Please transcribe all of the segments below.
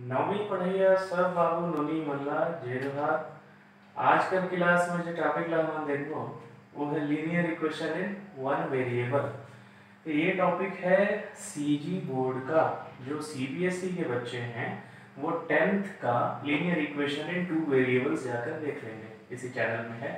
नौवीं पढ़ैया सब बाबू नोनी मल्ला जेरहा। आज कल क्लास में जो टॉपिक ला देखो वो है linear equation in one variable. तो ये टॉपिक है सीजी बोर्ड का। जो सीबीएसई के बच्चे हैं वो 10th का लीनियर इक्वेशन इन टू वेरिएबल्स जाकर देख लेंगे, इसी चैनल में है।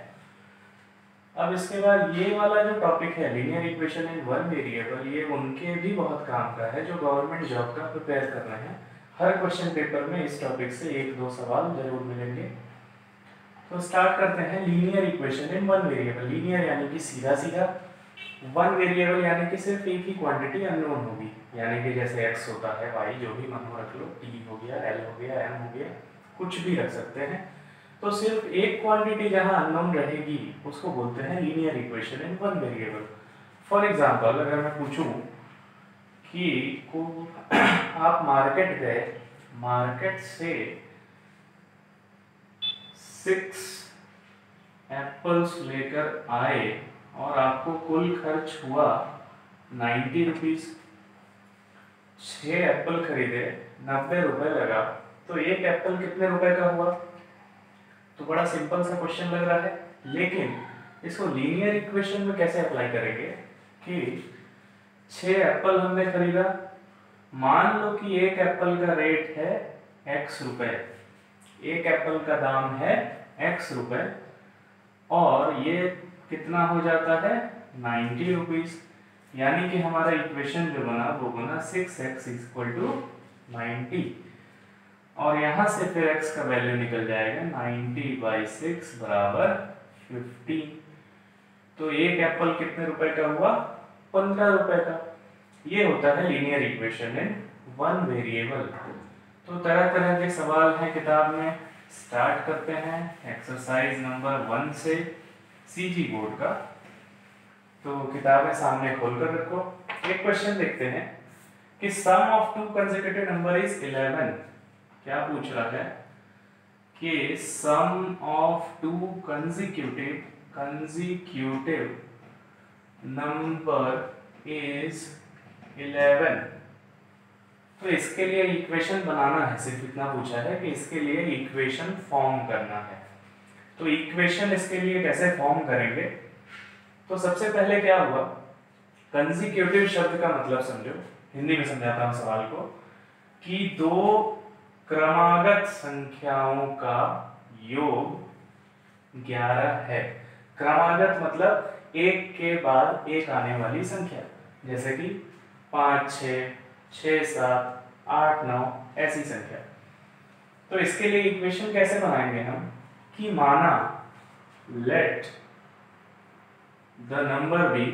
अब इसके बाद ये वाला जो टॉपिक है linear equation in one variable, ये उनके भी बहुत काम का है जो गवर्नमेंट जॉब का प्रिपेयर कर रहे हैं। हर क्वेश्चन पेपर में इस टॉपिक से एक दो सवाल जरूर मिलेंगे। तो स्टार्ट करते हैं linear equation in one variable. Linear यानी कि सीधा सीधा, वन वेरिएबल यानी कि सिर्फ एक ही क्वांटिटी अननोन होगी, यानी कि जैसे x होता है, y जो भी मन हो रख लो, t हो गया, l हो गया, m हो गया, कुछ भी रख सकते हैं। तो सिर्फ एक क्वांटिटी जहां अननोन रहेगी उसको बोलते हैं linear equation in one variable. For example अगर मैं पूछूं कि आप मार्केट गए, मार्केट से 6 एप्पल्स लेकर आए और आपको कुल खर्च हुआ 90 रुपीज। 6 एप्पल खरीदे, 90 रुपए लगा, तो एक एप्पल कितने रुपए का हुआ? तो बड़ा सिंपल सा क्वेश्चन लग रहा है, लेकिन इसको लीनियर इक्वेशन में कैसे अप्लाई करेंगे कि 6 एप्पल हमने खरीदा, मान लो कि एक एप्पल का रेट है x रुपए, एक एप्पल का दाम है x रुपए, और ये कितना हो जाता है 90 रुपीज। यानी कि हमारा इक्वेशन जो बना वो बना 6x = 90, और यहां से फिर x का वैल्यू निकल जाएगा 90/6 = 50। तो एक एप्पल कितने रुपए का हुआ? 15 रुपए का। ये होता है linear equation in one variable. तो तरह तरह के सवाल हैं किताब में। स्टार्ट करते हैं एक्सरसाइज नंबर 1 से, सीजी बोर्ड का। तो किताबें सामने खोलकर रखो। एक क्वेश्चन देखते हैं कि sum of two consecutive number is 11। क्या पूछ रहा है कि sum of two consecutive number is 11। तो इसके लिए इक्वेशन बनाना है, सिर्फ इतना पूछा है कि इसके लिए इक्वेशन फॉर्म करना है। तो इक्वेशन इसके लिए कैसे फॉर्म करेंगे? तो सबसे पहले क्या हुआ, कंसेक्यूटिव शब्द का मतलब समझो, हिंदी में समझाता हूं सवाल को, कि दो क्रमागत संख्याओं का योग 11 है। क्रमागत मतलब एक के बाद एक आने वाली संख्या, जैसे कि 5, 6, 7, 8, 9 ऐसी संख्या। तो इसके लिए इक्वेशन कैसे बनाएंगे हम कि माना let the number be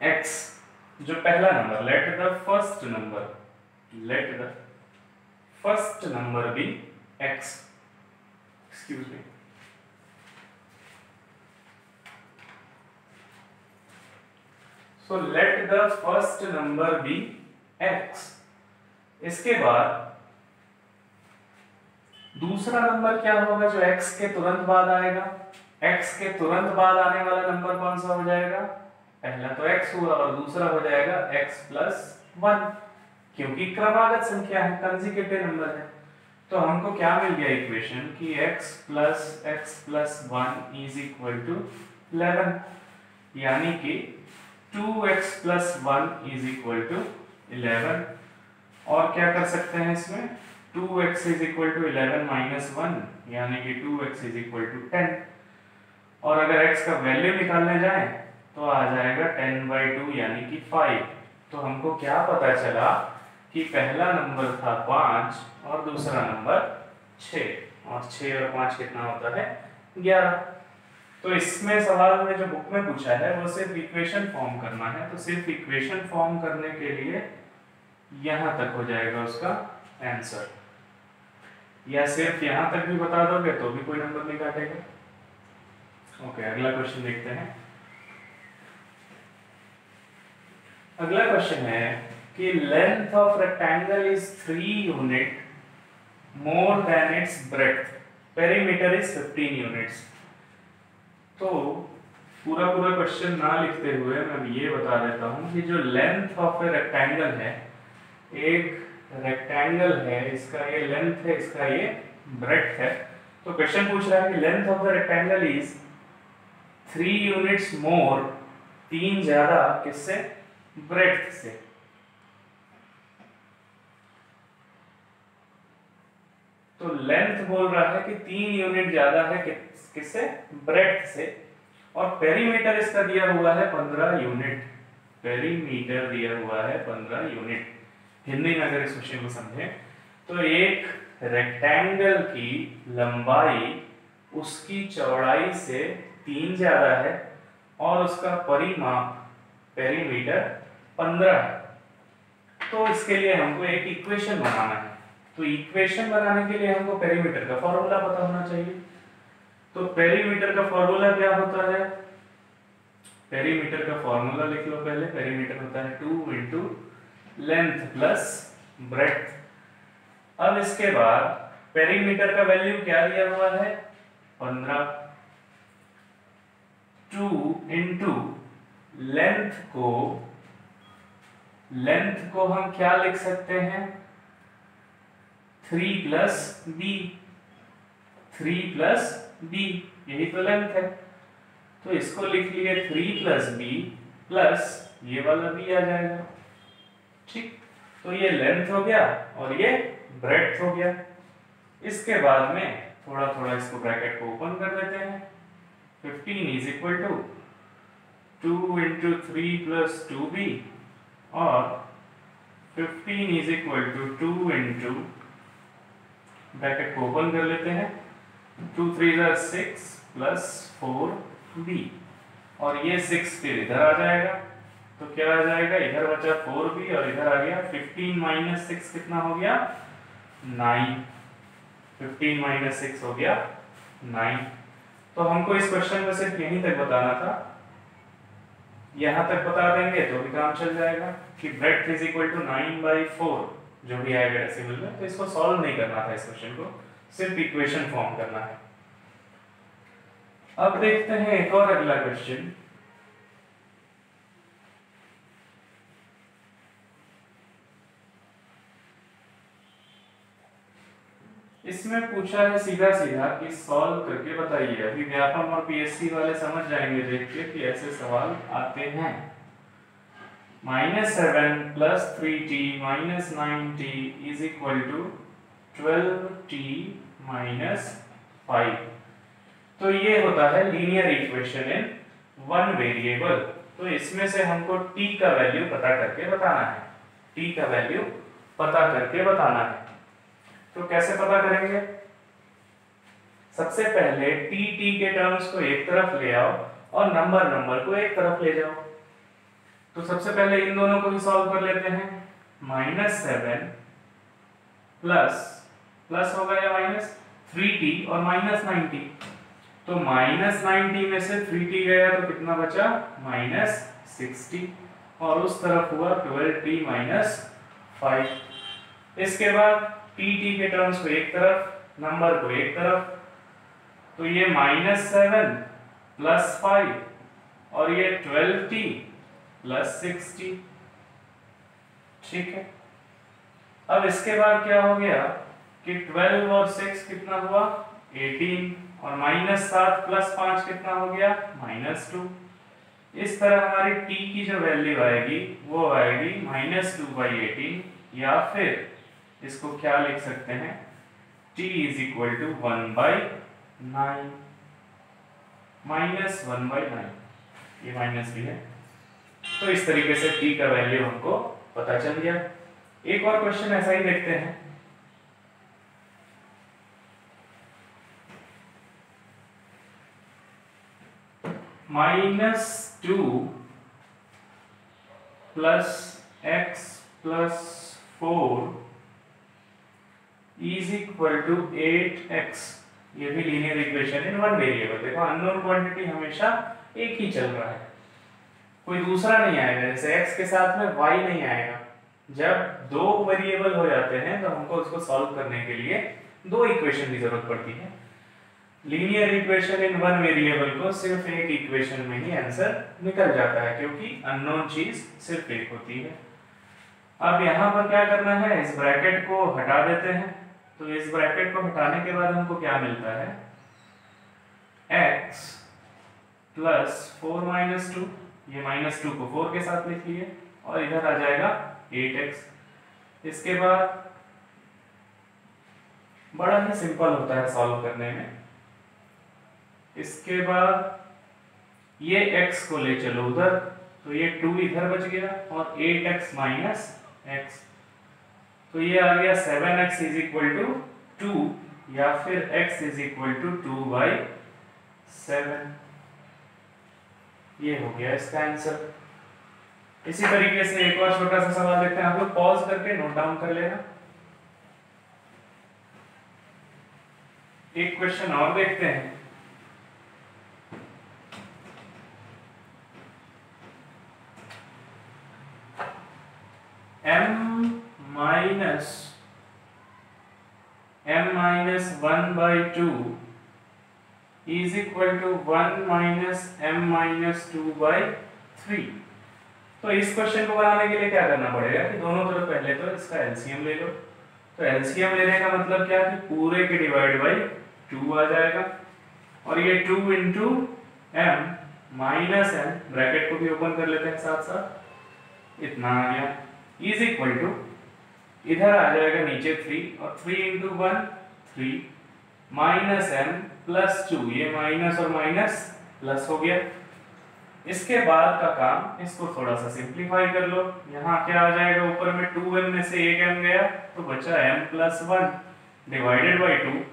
x, जो पहला नंबर, let the first number be x, excuse me. So let the first number be x। इसके बाद दूसरा नंबर क्या होगा जो x के तुरंत बाद आएगा? x के तुरंत बाद आने वाला नंबर कौन सा हो जाएगा? पहला तो x हुआ और दूसरा हो जाएगा x + 1, क्योंकि क्रमागत संख्या है, कंसेक्यूटिव नंबर है। तो हमको क्या मिल गया इक्वेशन कि x + 1 = 11, यानी कि 2x + 1 = 11। और क्या कर सकते हैं इसमें? 2x = 11 - 1, यानी कि 2x = 10। और अगर x का वैल्यू निकालने जाए तो आ जाएगा 10/2 यानी कि 5। तो हमको क्या पता चला कि पहला नंबर था 5 और दूसरा नंबर 6, और 6 और 5 कितना होता है? 11। तो इसमें सवाल में जो बुक में पूछा है वो सिर्फ इक्वेशन फॉर्म करना है। तो सिर्फ इक्वेशन फॉर्म करने के लिए यहां तक हो जाएगा उसका आंसर, या सिर्फ यहां तक भी बता दोगे तो भी कोई नंबर नहीं काटेगा। ओके, अगला क्वेश्चन देखते हैं। अगला क्वेश्चन है कि length of rectangle is 3 unit more than it's breadth, perimeter is 15 units. तो पूरा क्वेश्चन ना लिखते हुए मैं ये बता देता हूं कि जो लेंथ ऑफ ए रेक्टेंगल है, एक रेक्टेंगल है, इसका ये लेंथ है, इसका ये ब्रेड्थ है। तो क्वेश्चन पूछ रहा है कि length of the rectangle is 3 units more, 3 ज्यादा किससे, ब्रेड्थ से। तो लेंथ बोल रहा है कि 3 यूनिट ज्यादा है किससे, ब्रेड्थ से। और पेरीमीटर इसका दिया हुआ है 15 यूनिट, पेरीमीटर दिया हुआ है 15 यूनिट। हिंदी में अगर इस क्वेश्चन को समझे तो एक रेक्टेंगल की लंबाई उसकी चौड़ाई से 3 ज्यादा है और उसका परिमाप पेरीमीटर 15 है। तो इसके लिए हमको एक इक्वेशन बनाना है। तो इक्वेशन बनाने के लिए हमको पेरीमीटर का फॉर्मूला पता होना चाहिए। तो पेरीमीटर का फॉर्मूला क्या होता है, पेरीमीटर का फॉर्मूला लिख लो पहले। पेरीमीटर होता है 2 इंटू लेंथ प्लस ब्रेड्थ। अब इसके बाद पेरीमीटर का वैल्यू क्या दिया हुआ है, 15। 2 इंटू लेंथ को हम क्या लिख सकते हैं, 3 प्लस बी, 3 प्लस बी, यही तो लेंथ है। तो इसको लिख लिए 3 प्लस बी प्लस ये वाला बी आ जाएगा। ठीक, तो ये लेंथ हो गया और ये ब्रेड्थ हो गया। इसके बाद में थोड़ा थोड़ा इसको ब्रैकेट को ओपन कर देते हैं। 15 is equal to 2 into 3 plus 2b और 15 is equal to 2 into, bracket को ओपन कर लेते हैं, 2 3 6 प्लस 4b और ये 6 फिर इधर आ जाएगा। तो क्या आ जाएगा, इधर बचा 4b और इधर आ गया 15 माइनस 6 कितना हो गया, 9। 15 माइनस 6 हो गया 9। तो हमको इस क्वेश्चन में सिर्फ यहीं तक बताना था, यहां तक बता देंगे तो भी काम चल जाएगा कि ब्रेड्थ इज इक्वल टू 9/4 जो भी आएगा डेसिमल में। तो इसको सॉल्व नहीं करना था, इस क्वेश्चन को सिर्फ इक्वेशन फॉर्म करना है। अब देखते हैं एक और अगला क्वेश्चन। इसमें पूछा है सीधा सीधा कि सॉल्व करके बताइए। अभी व्यापम और पीएससी वाले समझ जाएंगे देख के कि ऐसे सवाल आते हैं। -7 plus 3t minus 9t is equal to 12t minus 5। तो ये होता है linear equation in one variable. तो इसमें से हमको t का वैल्यू पता करके बताना है, t का वैल्यू पता करके बताना है। तो कैसे पता करेंगे, सबसे पहले t के टर्म्स को एक तरफ ले आओ और नंबर को एक तरफ ले जाओ। तो सबसे पहले इन दोनों को ही सॉल्व कर लेते हैं। -7 प्लस होगा या माइनस 3t और माइनस 9t। तो -90 में से 3t गया तो कितना बचा, -60 और उस तरफ हुआ 12t माइनस 5। इसके बाद टी के टर्म्स को एक तरफ, नंबर को एक तरफ। तो ये -7 प्लस 5 और ये 12t प्लस 60। ठीक है, अब इसके बाद क्या हो गया कि 12 और 6 कितना हुआ, 18 और -7 प्लस 5 कितना हो गया, -2। इस तरह हमारी t की जो वैल्यू आएगी वो आएगी -2/18, या फिर इसको क्या लिख सकते हैं, t इज इक्वल टू 1/9, -1/9, ये माइनस भी है। तो इस तरीके से t का वैल्यू हमको पता चल गया। एक और क्वेश्चन ऐसा ही देखते हैं। -2 plus x plus 4 is equal to 8x। ये भी linear equation in one variable. देखो अननोन क्वांटिटी हमेशा एक ही चल रहा है, कोई दूसरा नहीं आएगा। जैसे x के साथ में y नहीं आएगा। जब दो वेरिएबल हो जाते हैं तो हमको उसको सॉल्व करने के लिए दो इक्वेशन की जरूरत पड़ती है। Linear equation in one variable को सिर्फ एक इक्वेशन में ही आंसर निकल जाता है, क्योंकि अननोन चीज सिर्फ एक होती है। अब यहाँ पर क्या करना है, इस ब्रैकेट को हटा देते हैं। तो इस ब्रैकेट को हटाने के बाद हमको क्या मिलता है, x प्लस 4 माइनस 2, ये माइनस 2 को 4 के साथ लिख लिए, और इधर आ जाएगा 8x। इसके बाद बड़ा ही सिंपल होता है सॉल्व करने में। इसके बाद ये x को ले चलो उधर, तो ये 2 इधर बच गया और 8x माइनस x, तो ये आ गया 7x इज इक्वल टू 2, या फिर x इज इक्वल टू 2/7। ये हो गया इसका आंसर। इसी तरीके से एक और छोटा सा सवाल देखते हैं, आप लोग पॉज करके नोट डाउन कर लेना। एक क्वेश्चन और देखते हैं। m minus 1/2 is equal to 1 minus m minus 2/3। तो इस क्वेश्चन को बनाने के लिए क्या करना पड़ेगा कि दोनों तरफ पहले तो इसका एलसीएम ले लो। तो एलसीएम लेने का मतलब क्या कि पूरे के डिवाइड बाई 2 आ जाएगा, और ये 2 into m minus m, bracket को भी ओपन कर लेते हैं साथ साथ, इतना आ गया, इज इक्वल टू इधर आ जाएगा नीचे 3, और 3 इंटू 1 3 माइनस m प्लस 2, ये माइनस और माइनस प्लस हो गया। इसके बाद का काम, इसको थोड़ा सा सिंप्लीफाई कर लो। यहाँ क्या आ जाएगा, ऊपर में 2m में से एक m गया तो बचा m प्लस 1 डिवाइडेड बाई 2,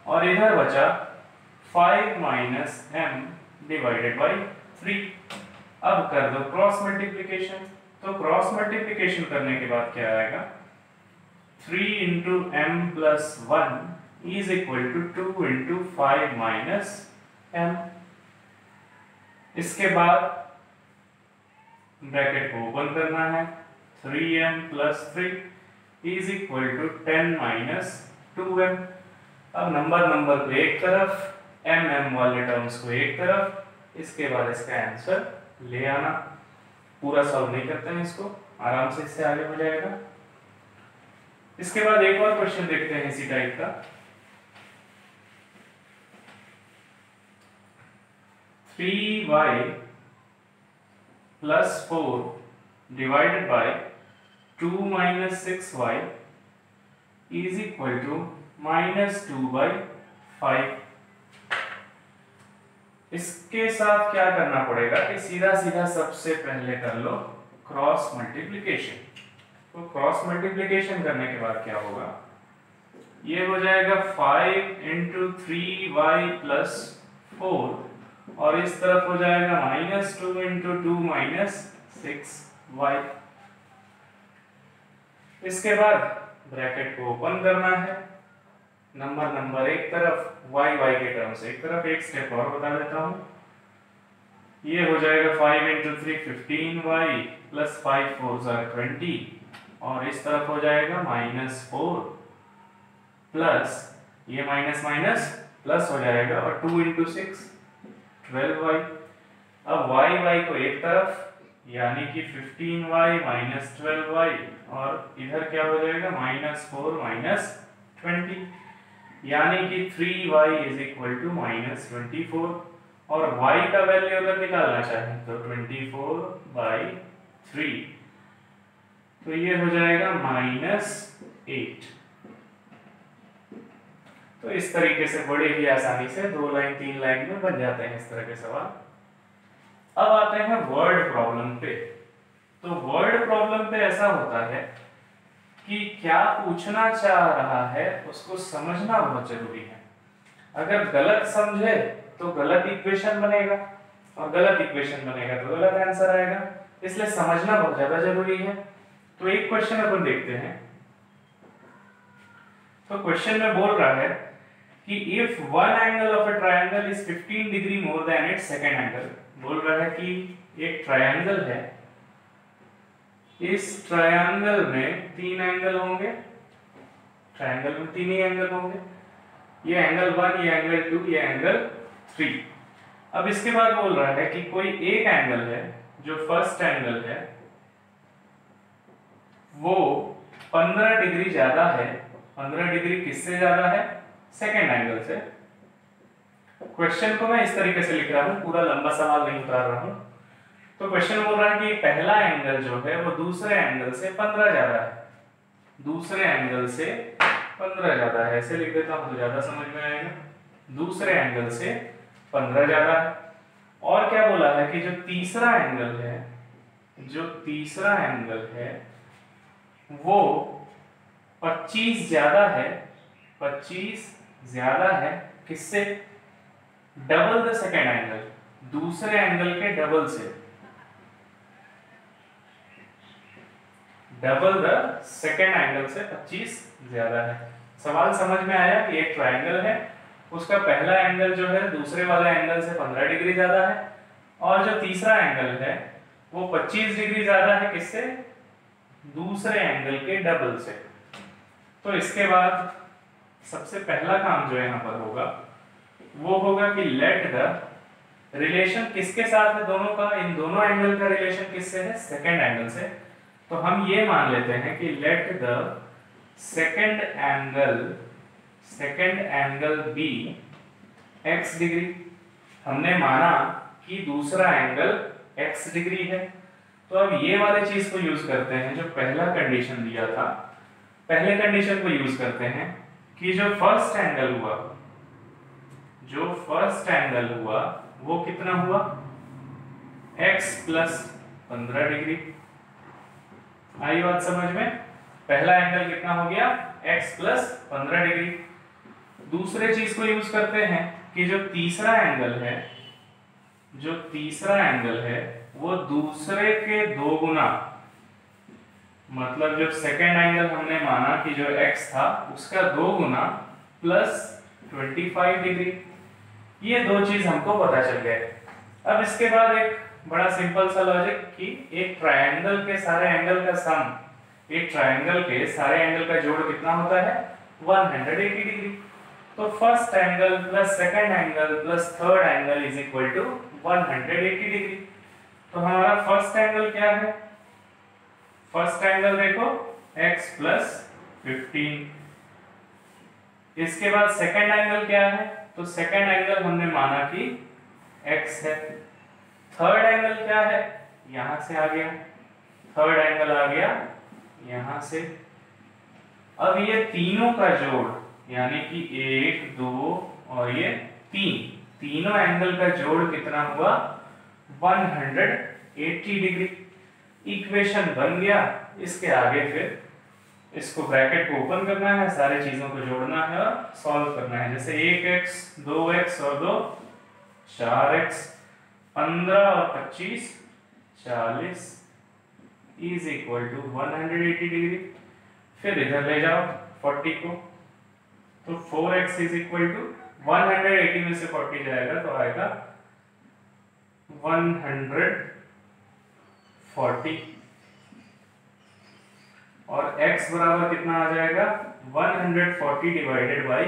और इधर बचा 5 माइनस m डिवाइडेड बाई 3। अब कर दो क्रॉस मल्टीप्लिकेशन। तो क्रॉस मल्टीप्लिकेशन करने के बाद क्या आएगा, 3 into m plus 1 is equal to 2 into 5 minus m। इसके बाद ब्रैकेट को ओपन करना है, 3m plus 3 is equal to 10 minus 2m। अब नंबर को एक तरफ, m वाले टर्म्स को एक तरफ, इसके बाद इसका आंसर ले आना। पूरा सॉल्व नहीं करते हैं इसको, आराम से इससे आगे हो जाएगा। इसके बाद एक और क्वेश्चन देखते हैं इसी टाइप का। 3y plus 4 divided by 2 minus 6y is equal to minus 2/5। इसके साथ क्या करना पड़ेगा कि सीधा सीधा सबसे पहले कर लो क्रॉस मल्टीप्लिकेशन। तो क्रॉस मल्टीप्लिकेशन करने के बाद क्या होगा, ये हो जाएगा 5 इंटू 3y प्लस 4, और इस तरफ हो जाएगा माइनस 2 इंटू 2 माइनस 6y। इसके बाद ब्रैकेट को ओपन करना है, नंबर एक तरफ, y के टर्म्स एक तरफ। एक स्टेप और बता देता हूँ, ये हो जाएगा 5 इंटू 3 15y प्लस 5 4 20, और इस तरफ हो जाएगा माइनस 4 प्लस ये माइनस माइनस प्लस हो जाएगा, और 2 इंटू 6 12y। अब y को एक तरफ, यानी कि 15y माइनस 12y, और इधर क्या हो जाएगा माइनस 4 माइनस 20, यानी कि 3y is equal to minus 24, और y का वैल्यू अगर निकालना चाहें तो 24/3, तो ये हो जाएगा -8। तो इस तरीके से बड़े ही आसानी से 2 लाइन 3 लाइन में बन जाते हैं इस तरह के सवाल। अब आते हैं वर्ड प्रॉब्लम पे। तो वर्ड प्रॉब्लम पे ऐसा होता है कि क्या पूछना चाह रहा है उसको समझना बहुत जरूरी है। अगर गलत समझे तो गलत इक्वेशन बनेगा, और गलत इक्वेशन बनेगा तो गलत आंसर आएगा, इसलिए समझना बहुत ज्यादा जरूरी है। तो एक क्वेश्चन अपन देखते हैं। तो क्वेश्चन में बोल रहा है कि if one angle of a triangle is 15 degree more than it's second angle. बोल रहा है कि एक ट्रायंगल है, इस ट्रायंगल में 3 एंगल होंगे, ट्रायंगल में 3 ही एंगल होंगे, ये एंगल 1, ये एंगल 2, ये एंगल 3। अब इसके बाद बोल रहा है कि कोई एक एंगल है जो फर्स्ट एंगल है, वो 15 डिग्री ज्यादा है। 15 डिग्री किससे ज्यादा है? सेकेंड एंगल से। क्वेश्चन को मैं इस तरीके से लिख रहा हूं, पूरा लंबा सवाल नहीं उतार रहा हूं। तो क्वेश्चन बोल रहा है कि पहला एंगल जो है वो दूसरे एंगल से 15 ज्यादा है। दूसरे एंगल से 15 ज्यादा है, ऐसे लिख देता हूं तो ज्यादा समझ में आएगा। दूसरे एंगल से 15 ज्यादा है। और क्या बोला है कि जो तीसरा एंगल है, जो तीसरा एंगल है वो 25 ज्यादा है। 25 ज्यादा है किससे? डबल द सेकेंड एंगल, दूसरे एंगल के डबल से। डबल द सेकेंड एंगल से 25 ज्यादा है। सवाल समझ में आया कि एक ट्रायंगल है, उसका पहला एंगल जो है दूसरे वाले एंगल से 15 डिग्री ज्यादा है, और जो तीसरा एंगल है वो 25 डिग्री ज्यादा है किससे? दूसरे एंगल के डबल से। तो इसके बाद सबसे पहला काम जो यहां पर होगा वो होगा कि लेट द रिलेशन किसके साथ है दोनों का? इन दोनों एंगल का रिलेशन किससे है? सेकेंड एंगल से। तो हम ये मान लेते हैं कि let the second angle be x degree. हमने माना कि दूसरा एंगल x डिग्री है। तो अब ये वाले चीज को यूज करते हैं जो पहला कंडीशन दिया था। पहले कंडीशन को यूज करते हैं कि जो फर्स्ट एंगल हुआ वो कितना हुआ? x plus 15 degree. आई बात समझ में? पहला एंगल कितना हो गया? x plus 15 degree. दूसरे चीज को यूज करते हैं कि जो तीसरा एंगल है वो दूसरे के दो गुना, मतलब जब सेकेंड एंगल हमने माना कि जो x था उसका दो गुना प्लस 25 डिग्री। ये दो चीज हमको पता चल गए। अब इसके बाद एक बड़ा सिंपल सा लॉजिक कि एक ट्रायंगल के सारे एंगल का सम, एक ट्रायंगल के सारे एंगल का जोड़ कितना होता है? 180 डिग्री। तो first angle plus second angle plus third angle is equal to 180 degree. तो हमारा फर्स्ट एंगल क्या है? फर्स्ट एंगल देखो x प्लस 15। इसके बाद सेकंड एंगल क्या है? तो सेकंड एंगल हमने माना कि x है। थर्ड एंगल क्या है? यहां से आ गया, थर्ड एंगल आ गया यहां से। अब ये तीनों का जोड़ यानी कि 1 2 और ये 3, तीनों एंगल का जोड़ कितना हुआ? 180 डिग्री। इक्वेशन बन गया। इसके आगे फिर इसको ब्रैकेट को ओपन करना है, सारे चीजों को जोड़ना है और सॉल्व करना है। जैसे 1x 2x और 2 4x, 15 और 25 40 इज इक्वल टू 180 डिग्री। फिर इधर ले जाओ 40 को, तो 4x इज इक्वल टू 180 में से 40 जाएगा तो आएगा 140, और x बराबर कितना आ जाएगा? 140 डिवाइडेड बाई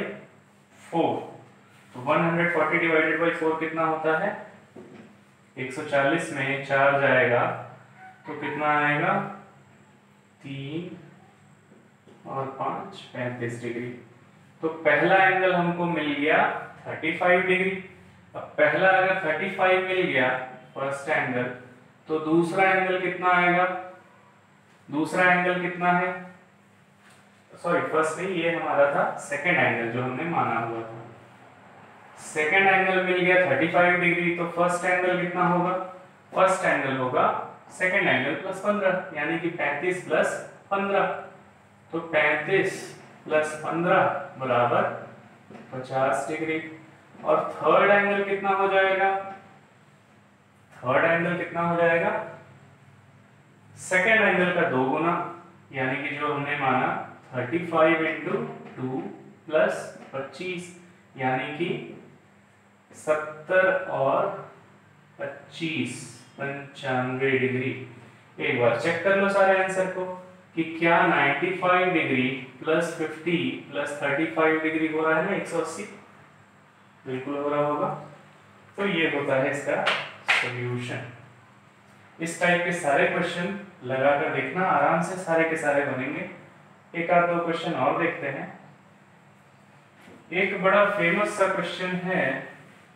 4। तो 140 डिवाइडेड बाई 4 कितना होता है? 140 में 4 जाएगा तो कितना आएगा? 3 और 5 35 डिग्री। तो पहला एंगल हमको मिल गया 35 डिग्री। अब पहला अगर 35 मिल गया फर्स्ट एंगल, तो दूसरा एंगल कितना आएगा? दूसरा एंगल कितना है? सॉरी फर्स्ट नहीं, ये हमारा था सेकंड एंगल जो हमने माना हुआ था। सेकंड एंगल मिल गया 35 डिग्री, तो फर्स्ट एंगल कितना होगा? फर्स्ट एंगल होगा सेकंड एंगल प्लस 15 यानी कि 35 प्लस 15। तो 35 प्लस 15 बराबर 50 डिग्री। और थर्ड एंगल कितना हो जाएगा? थर्ड एंगल कितना हो जाएगा? सेकेंड एंगल का दो गुना यानी कि जो हमने माना 35 इंटू 2 प्लस 25 यानी कि 70 और 25 95 डिग्री। एक बार चेक कर लो सारे आंसर को कि क्या 95 डिग्री प्लस 50 प्लस 35 डिग्री हो रहा है ना 180? बिल्कुल हो रहा होगा। तो ये होता है इसका सॉल्यूशन। इस टाइप के सारे क्वेश्चन लगा कर देखना, आराम से सारे के सारे बनेंगे। एक आध दो क्वेश्चन और देखते हैं। एक बड़ा फेमस सा क्वेश्चन है,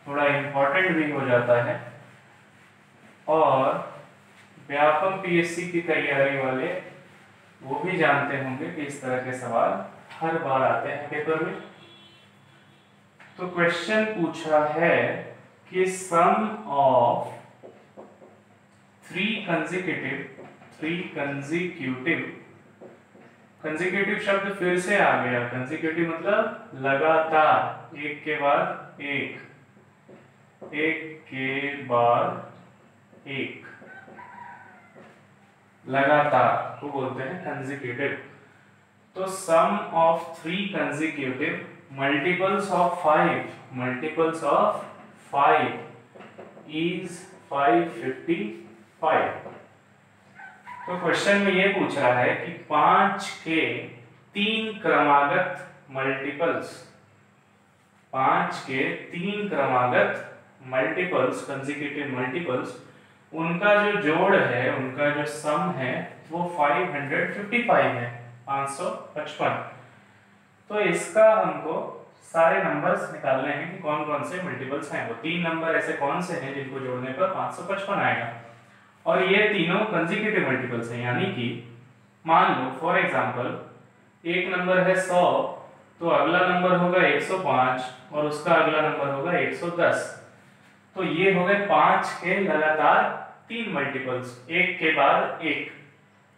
थोड़ा इंपॉर्टेंट भी हो जाता है, और व्यापम पीएससी की तैयारी वाले वो भी जानते होंगे कि इस तरह के सवाल हर बार आते हैं पेपर में। तो क्वेश्चन पूछा है कि सम ऑफ थ्री कंसेक्यूटिव शब्द फिर से आ गया। कंसेक्यूटिव मतलब लगातार, एक के बाद एक, एक के बाद एक, लगातार को बोलते हैं कंसेक्यूटिव। तो sum of three consecutive multiples of five is 555। तो क्वेश्चन में ये पूछ रहा है कि 5 के तीन क्रमागत मल्टीपल्स कंसेक्यूटिव मल्टीपल्स, उनका जो जोड़ है, उनका जो सम है वो 555 है, 555। तो इसका हमको सारे नंबर्स निकालने हैं कि कौन कौन से मल्टीपल्स हैं। वो तीन नंबर ऐसे कौन से हैं जिनको जोड़ने पर 555 आएगा, और ये तीनों कंसेक्यूटिव मल्टीपल्स हैं। यानी कि मान लो फॉर एग्जांपल एक नंबर है 100, तो अगला नंबर होगा 105 और उसका अगला नंबर होगा 110। तो ये हो गए 5 के लगातार तीन मल्टीपल्स, एक के बाद एक।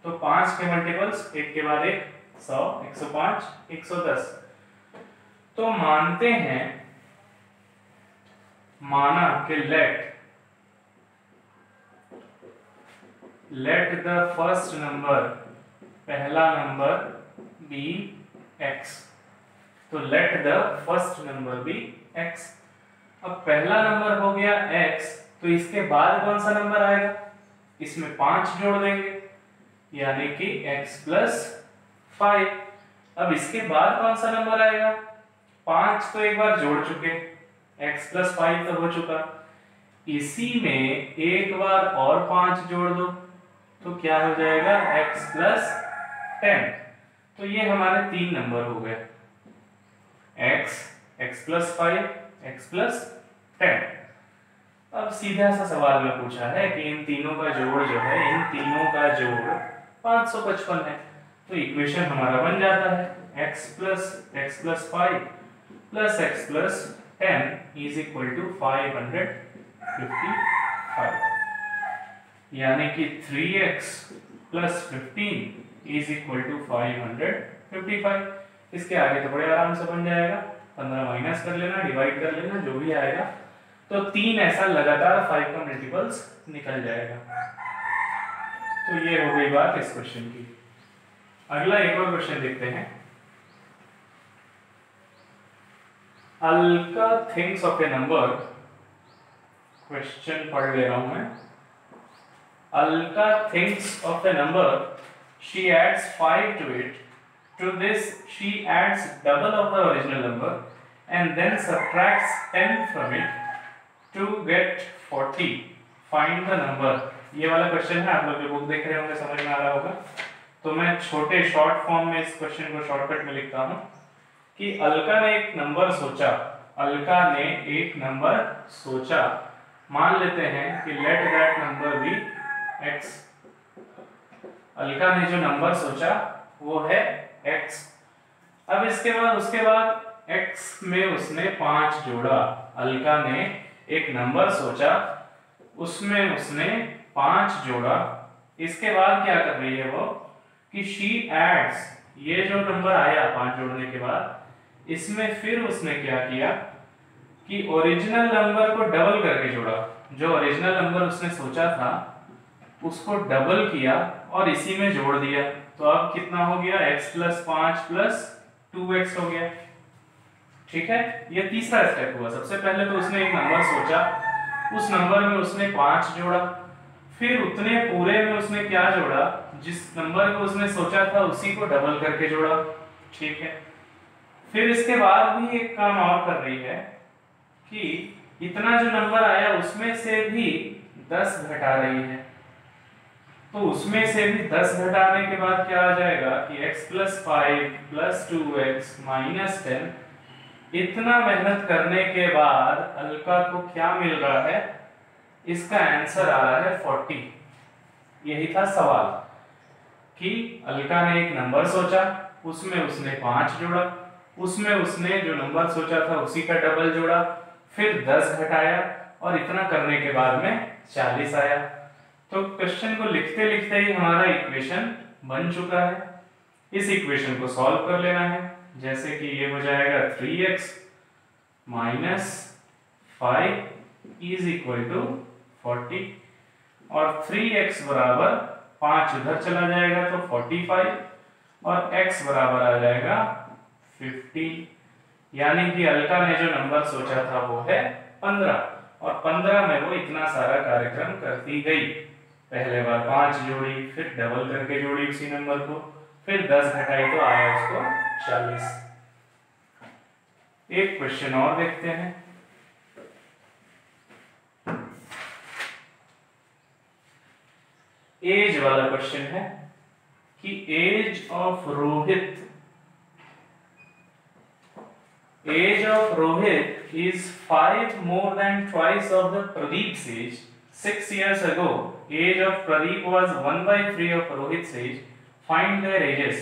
तो 5 के मल्टीपल्स एक के बाद एक, 100, 105, 110। तो मानते हैं, माना कि लेट द फर्स्ट नंबर, पहला नंबर बी x। तो let the first number be x। अब पहला नंबर हो गया x, तो इसके बाद कौन सा नंबर आएगा, इसमें 5 जोड़ देंगे, यानी कि x प्लस 5। अब इसके बाद कौन सा नंबर आएगा, 5 तो एक बार जोड़ चुके, x प्लस 5 तो हो चुका, इसी में एक बार और 5 जोड़ दो, तो क्या हो जाएगा x प्लस 10। तो ये हमारे तीन नंबर हो गए, x प्लस 5, x प्लस 10। अब सीधा सा सवाल में पूछा है कि इन तीनों का जोड़ जो है, इन तीनों का जोड़ 555 है। तो इक्वेशन हमारा बन जाता है x plus 5 plus x plus 10 is equal to 555, यानी कि 3x plus 15 is equal to 555। इसके आगे तो बड़े आराम से बन जाएगा, 15 माइनस कर लेना, डिवाइड कर लेना, जो भी आएगा। तो तीन ऐसा लगातार 5 का मल्टीपल्स निकल जाएगा। तो ये हो गई बात इस क्वेश्चन की। अगला एक और क्वेश्चन देखते हैं। Alka thinks of A number, question पढ़ ले रहा हूं मैं। Alka thinks of a number, she adds 5 to it. To this she adds double of the original number and then subtracts 10 from it to get 40. Find the number. ये वाला question है, आप लोग जो बुक देख रहे होंगे समझ में आ रहा होगा। तो मैं छोटे शॉर्ट फॉर्म में इस क्वेश्चन को शॉर्टकट में लिखता हूँ कि अलका ने एक नंबर सोचा, अलका ने एक नंबर सोचा, मान लेते हैं कि let that number be x। Alka ने जो नंबर सोचा वो है x। अब इसके बाद उसके बाद x में उसने 5 जोड़ा। अलका ने एक नंबर सोचा, उसमें उसने 5 जोड़ा। इसके बाद क्या कर रही है वो कि she adds, ये जो नंबर आया 5 जोड़ने के बाद, इसमें फिर उसने क्या किया कि ओरिजिनल नंबर को डबल करके जोड़ा। जो ओरिजिनल नंबर उसने सोचा था उसको डबल किया और इसी में जोड़ दिया। तो अब कितना हो गया, x प्लस 5 प्लस 2x हो गया। ठीक है, ये तीसरा स्टेप हुआ। सबसे पहले तो उसने एक नंबर सोचा, उस नंबर में उसने 5 जोड़ा, फिर उतने पूरे में उसने क्या जोड़ा, जिस नंबर को उसने सोचा था उसी को डबल करके जोड़ा। ठीक है, फिर इसके बाद भी एक काम और कर रही है कि इतना जो नंबर आया उसमें से भी 10 घटा रही है। तो उसमें से भी 10 घटाने के बाद क्या आ जाएगा कि x + 5 + 2x - 10। इतना मेहनत करने के बाद अलका को क्या मिल रहा है? इसका आंसर आ रहा है 40। यही था सवाल कि अलका ने एक नंबर सोचा, उसमें उसने 5 जोड़ा, उसमें उसने जो नंबर सोचा था उसी का डबल जोड़ा, फिर 10 घटाया और इतना करने के बाद में 40 आया। तो क्वेश्चन को लिखते लिखते ही हमारा इक्वेशन बन चुका है। इस इक्वेशन को सॉल्व कर लेना है। जैसे कि ये हो जाएगा 3x - 5 = 40 और 3x बराबर 5 उधर चला जाएगा तो 45 और x बराबर आ जाएगा 50। यानी कि अलका ने जो नंबर सोचा था वो है 15 और 15 में वो इतना सारा कार्यक्रम करती गई। पहले बार 5 जोड़ी, फिर डबल करके जोड़ी उसी नंबर को, फिर 10 घटाई तो आया उसको 40। एक क्वेश्चन और देखते हैं। एज वाला क्वेश्चन है कि age of Rohit is 5 more than twice of the Pradeep's age. 6 years ago, age of Pradeep was 1/3 of Rohit's age. Find their ages.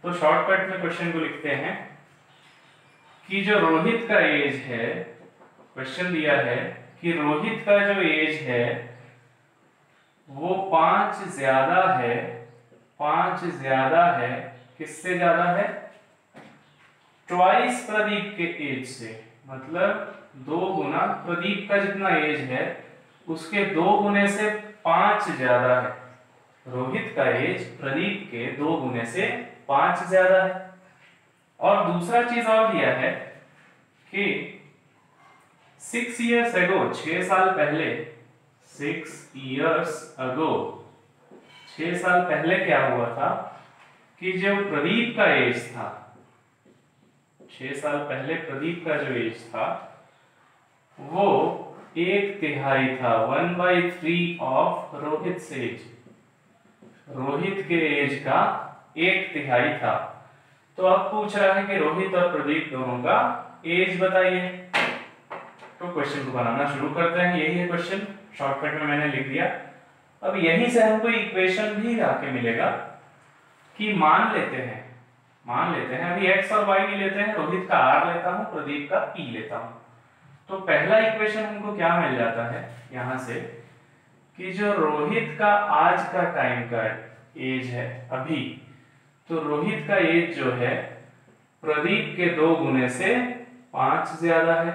तो शॉर्टकट में क्वेश्चन को लिखते हैं कि जो रोहित का एज है, क्वेश्चन दिया है कि रोहित का जो एज है वो 5 ज्यादा है, 5 ज्यादा है, किससे ज्यादा है? ट्वाइस प्रदीप के एज से, मतलब 2 गुना प्रदीप का जितना एज है उसके 2 गुने से 5 ज्यादा है। रोहित का एज प्रदीप के 2 गुने से 5 ज्यादा है। और दूसरा चीज और दिया है कि 6 years ago, 6 साल पहले, 6 years ago, 6 साल पहले क्या हुआ था कि जो प्रदीप का एज था, 6 साल पहले प्रदीप का जो एज था वो 1/3 था, 1/3 ऑफ रोहित एज। रोहित के एज का 1/3 था। तो अब पूछ रहा है कि रोहित और प्रदीप दोनों का एज बताइए। तो क्वेश्चन को बनाना शुरू करते हैं। यही है क्वेश्चन, शॉर्टकट में मैंने लिख दिया। अब यहीं से हमको इक्वेशन भी आके मिलेगा कि मान लेते हैं अभी x और y नहीं लेते हैं, रोहित का r लेता हूं, प्रदीप का p लेता हूं। तो पहला इक्वेशन हमको क्या मिल जाता है यहां से कि जो रोहित का आज का टाइम का एज है अभी, तो रोहित का एज जो है प्रदीप के 2 गुने से 5 ज्यादा है।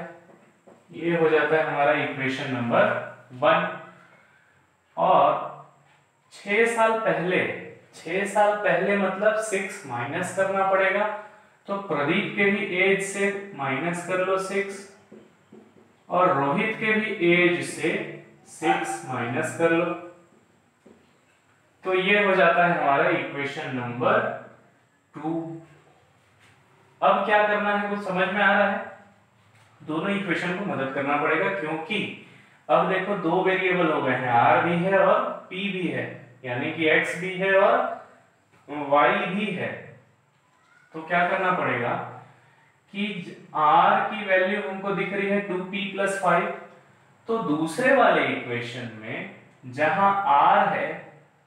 ये हो जाता है हमारा इक्वेशन नंबर 1। और 6 साल पहले मतलब 6 माइनस करना पड़ेगा, तो प्रदीप के भी एज से माइनस कर लो 6 और रोहित के भी एज से 6 माइनस कर लो। तो ये हो जाता है हमारा इक्वेशन नंबर 2। अब क्या करना है कुछ समझ में आ रहा है? दोनों इक्वेशन को मदद करना पड़ेगा, क्योंकि अब देखो 2 वेरिएबल हो गए हैं, r भी है और p भी है, यानी कि x भी है और y भी है। तो क्या करना पड़ेगा कि r की वैल्यू हमको दिख रही है 2p + 5, तो दूसरे वाले इक्वेशन में जहां r है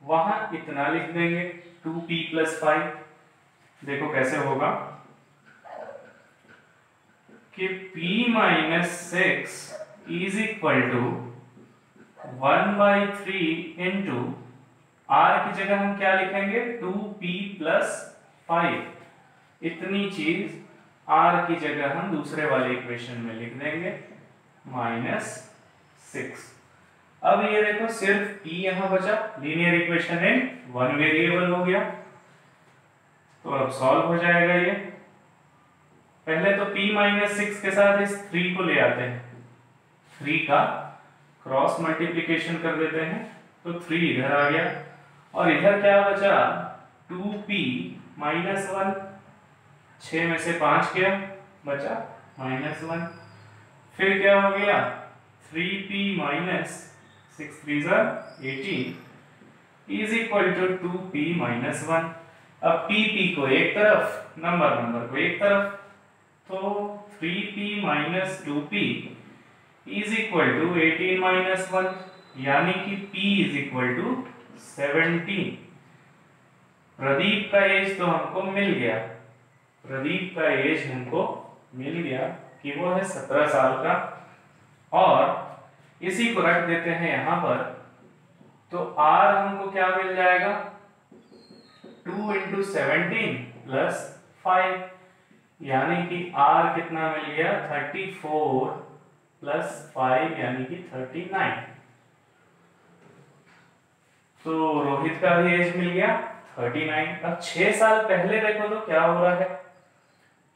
वहां इतना लिख देंगे 2p + 5। देखो कैसे होगा कि p - 6 = 1/3 into r की जगह हम क्या लिखेंगे 2p + 5। इतनी चीज r की जगह हम दूसरे वाले इक्वेशन में लिख देंगे -6। अब ये देखो सिर्फ p यहां बचा, लीनियर इक्वेशन है, 1 वेरिएबल हो गया। तो अब सॉल्व हो जाएगा ये। पहले तो p - 6 के साथ इस 3 को ले आते हैं, 3 का क्रॉस मल्टीप्लिकेशन कर देते हैं, तो 3 इधर आ गया और इधर क्या बचा 2p - 1। 6 में से 5 क्या बचा -1। फिर क्या हो गया 3p - 6 3 18 is equal to 2p minus 1। अब p को एक तरफ, नंबर को एक तरफ, तो 3p minus 2p is equal to 18 minus 1, यानी कि p is equal to 17। Pradeep का एज तो हमको मिल गया, प्रदीप का एज हमको मिल गया कि वो है 17 साल का, और इसी को रख देते हैं यहां पर, तो r हमको क्या मिल जाएगा, 2 इंटू 17 प्लस 5, यानी कि r कितना मिल गया, 34 प्लस 5 यानी कि 39। तो रोहित का भी एज मिल गया 39। अब 6 साल पहले देखो तो क्या हो रहा है,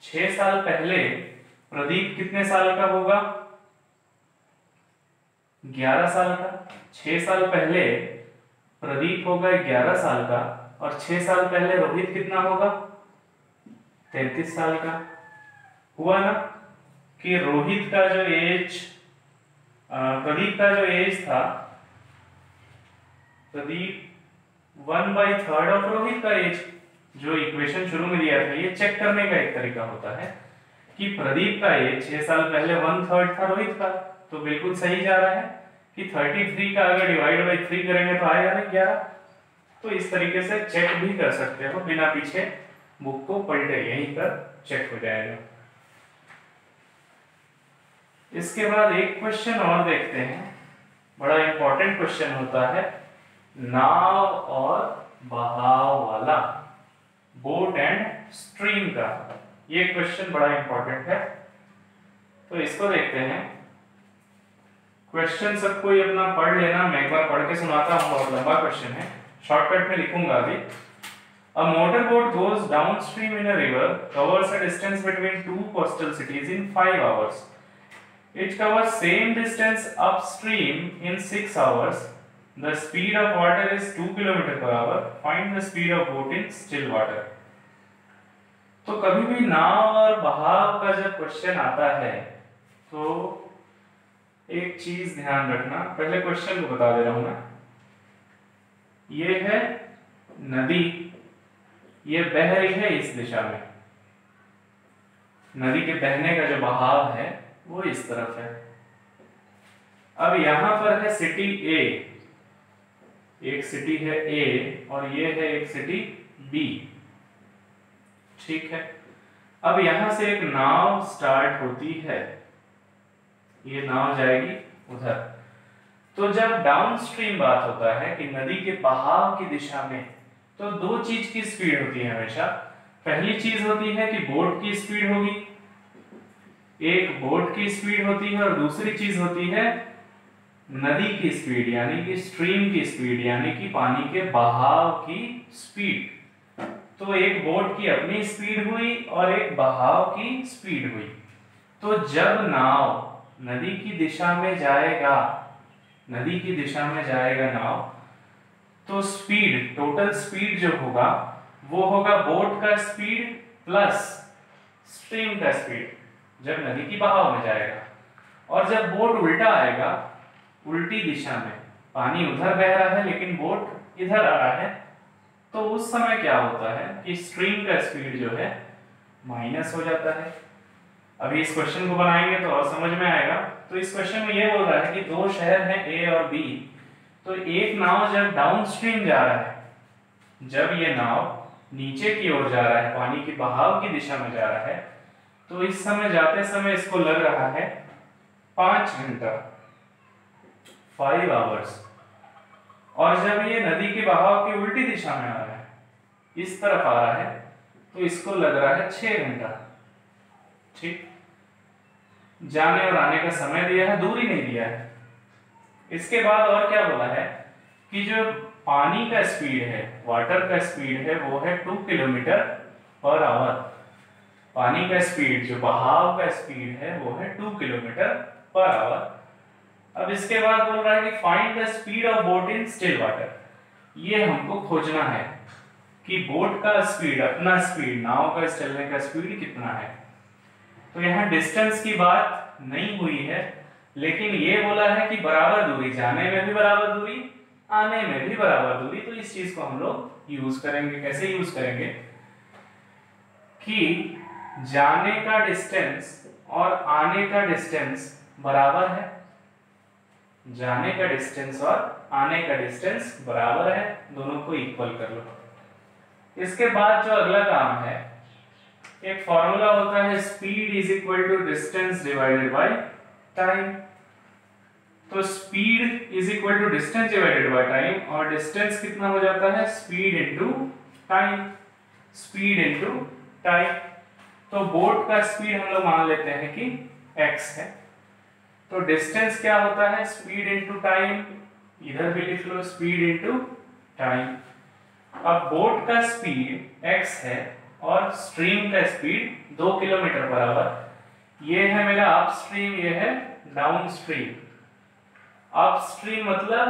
6 साल पहले प्रदीप कितने साल का होगा, 11 साल का। 6 साल पहले प्रदीप होगा 11 साल का, और 6 साल पहले रोहित कितना होगा, 33 साल का। हुआ ना कि रोहित का जो एज, प्रदीप का जो एज था, प्रदीप 1/3 ऑफ रोहित का एज। जो इक्वेशन शुरू में दिया था, ये चेक करने का एक तरीका होता है कि प्रदीप का एज 6 साल पहले 1/3 था रोहित का, तो बिल्कुल सही जा रहा है कि 33 का अगर डिवाइड बाई 3 करेंगे तो आएगा ना 11। तो इस तरीके से चेक भी कर सकते हो बिना पीछे बुक को पलटे, यहीं पर चेक हो जाएगा। इसके बाद एक क्वेश्चन और देखते हैं, बड़ा इंपॉर्टेंट क्वेश्चन होता है, नाव और बहाव वाला, बोट एंड स्ट्रीम का। ये क्वेश्चन बड़ा इंपॉर्टेंट है, तो इसको देखते हैं। क्वेश्चन सबको अपना पढ़ लेना, मैं एक बार पढ़ के सुनाता हूँ, बहुत लंबा क्वेश्चन है, शॉर्टकट में लिखूंगा अभी। A motorboat goes downstream in a river, covers a distance between two coastal cities in 5 hours. It covers same distance upstream in 6 hours. The speed of water is 2 km/h. Find the speed of boat in still water. तो कभी भी नाव और बहाव का जब question आता है तो एक चीज ध्यान रखना, पहले क्वेश्चन को बता दे रहा हूं मैं। ये है नदी, ये बह रही है इस दिशा में, नदी के बहने का जो बहाव है वो इस तरफ है। अब यहां पर है सिटी ए, एक सिटी है ए और ये है एक सिटी बी, ठीक है। अब यहां से एक नाव स्टार्ट होती है, ये नाव जाएगी उधर। तो जब डाउनस्ट्रीम बात होता है कि नदी के बहाव की दिशा में, तो दो चीज की स्पीड होती है हमेशा। पहली चीज होती है कि बोट की स्पीड होगी, एक बोट की स्पीड होती है, और दूसरी चीज होती है नदी की स्पीड, यानी कि स्ट्रीम की स्पीड, यानी कि पानी के बहाव की स्पीड। तो एक बोट की अपनी स्पीड हुई और एक बहाव की स्पीड हुई। तो जब नाव नदी की दिशा में जाएगा, नदी की दिशा में जाएगा नाव, तो स्पीड, टोटल स्पीड जो होगा वो होगा बोट का स्पीड प्लस स्ट्रीम का स्पीड, जब नदी की बहाव में जाएगा। और जब बोट उल्टा आएगा, उल्टी दिशा में, पानी उधर बह रहा है लेकिन बोट इधर आ रहा है, तो उस समय क्या होता है कि स्ट्रीम का स्पीड जो है माइनस हो जाता है। अभी इस क्वेश्चन को बनाएंगे तो और समझ में आएगा। तो इस क्वेश्चन में ये बोल रहा है कि दो शहर हैं ए और बी, तो एक नाव जब डाउनस्ट्रीम जा रहा है, जब ये नाव नीचे की ओर जा रहा है, पानी के बहाव की दिशा में जा रहा है, तो इस समय जाते समय इसको लग रहा है 5 घंटा, 5 आवर्स। और जब ये नदी के बहाव की उल्टी दिशा में आ रहा है, इस तरफ आ रहा है, तो इसको लग रहा है 6 घंटा, ठीक। जाने और आने का समय दिया है, दूरी नहीं दिया है। इसके बाद और क्या बोला है कि जो पानी का स्पीड है, वाटर का स्पीड है, वो है 2 km/h। पानी का स्पीड, जो बहाव का स्पीड है, वो है 2 km/h। अब इसके बाद बोल रहा है कि find the speed of boat in still water. ये हमको खोजना है कि बोट का स्पीड, अपना स्पीड, नाव का चलने का स्पीड कितना है। तो यहाँ डिस्टेंस की बात नहीं हुई है, लेकिन ये बोला है कि बराबर दूरी, जाने में भी बराबर दूरी, आने में भी बराबर दूरी। तो इस चीज को हम लोग यूज करेंगे। कैसे यूज करेंगे कि जाने का डिस्टेंस और आने का डिस्टेंस बराबर है, जाने का डिस्टेंस और आने का डिस्टेंस बराबर है, दोनों को इक्वल कर लो। इसके बाद जो अगला काम है, एक फॉर्मूला होता है speed is equal to distance divided by time. तो speed is equal to distance divided by time, और डिस्टेंस कितना हो जाता है speed into time, speed into time. तो बोट का स्पीड हम लोग मान लेते हैं कि x है, तो डिस्टेंस क्या होता है स्पीड इनटू टाइम, इधर भी लिख लो स्पीड इनटू टाइम। अब बोट का स्पीड x है और स्ट्रीम का स्पीड 2 किलोमीटर पर आवर। ये है मेरा अपस्ट्रीम, ये है डाउनस्ट्रीम। अपस्ट्रीम मतलब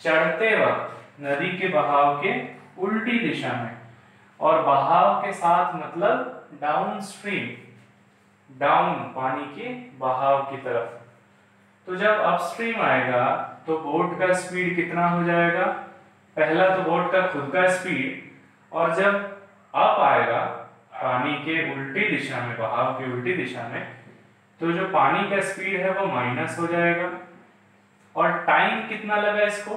चढ़ते वक्त नदी के बहाव के उल्टी दिशा में, और बहाव के साथ मतलब डाउनस्ट्रीम, डाउन पानी के बहाव की तरफ। तो जब अपस्ट्रीम आएगा तो बोट का स्पीड कितना हो जाएगा, पहला तो बोट का खुद का स्पीड, और जब अप आएगा पानी के उल्टी दिशा में, बहाव की उल्टी दिशा में, तो जो पानी का स्पीड है वो माइनस हो जाएगा। और टाइम कितना लगा इसको,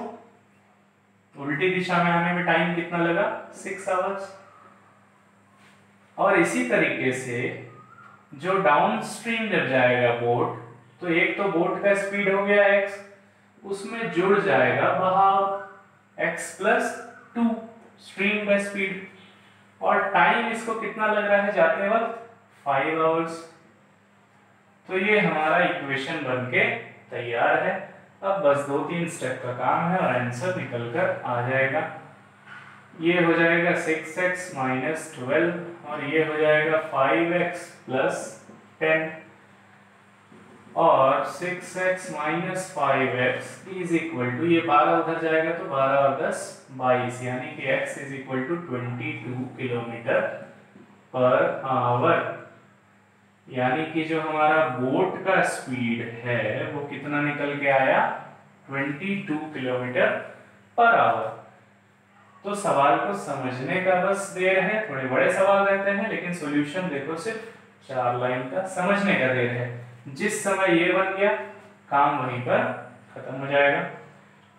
उल्टी दिशा में आने में टाइम कितना लगा 6 आवर्स। और इसी तरीके से जो डाउनस्ट्रीम जब जाएगा बोट, तो एक तो बोट का स्पीड हो गया x, उसमें जुड़ जाएगा बहाव x प्लस 2 स्ट्रीम का स्पीड, और टाइम इसको कितना लग रहा है जाते वक्त 5 आवर्स। तो ये हमारा इक्वेशन बनके तैयार है। अब बस 2-3 स्टेप का काम है और आंसर निकल कर आ जाएगा। ये हो जाएगा 6x माइनस 12, और ये हो जाएगा 5x प्लस 10, और 6x minus 5x is equal to, ये 12 उधर जाएगा तो 12 और 10 22, यानी कि x is equal to 22 kilometre per hour. यानी कि जो हमारा बोट का स्पीड है वो कितना निकल के आया 22 किलोमीटर पर आवर। तो सवाल को समझने का बस देर है, थोड़े बड़े सवाल रहते हैं लेकिन सॉल्यूशन देखो सिर्फ 4 लाइन का, समझने का देर है। जिस समय ये बन गया काम वहीं पर खत्म हो जाएगा।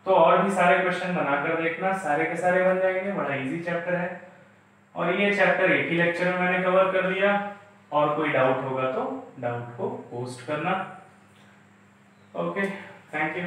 तो और भी सारे क्वेश्चन बनाकर देखना, सारे के सारे बन जाएंगे, बड़ा इजी चैप्टर है। और ये चैप्टर एक ही लेक्चर में मैंने कवर कर दिया, और कोई डाउट होगा तो डाउट को पोस्ट करना। Okay, thank you.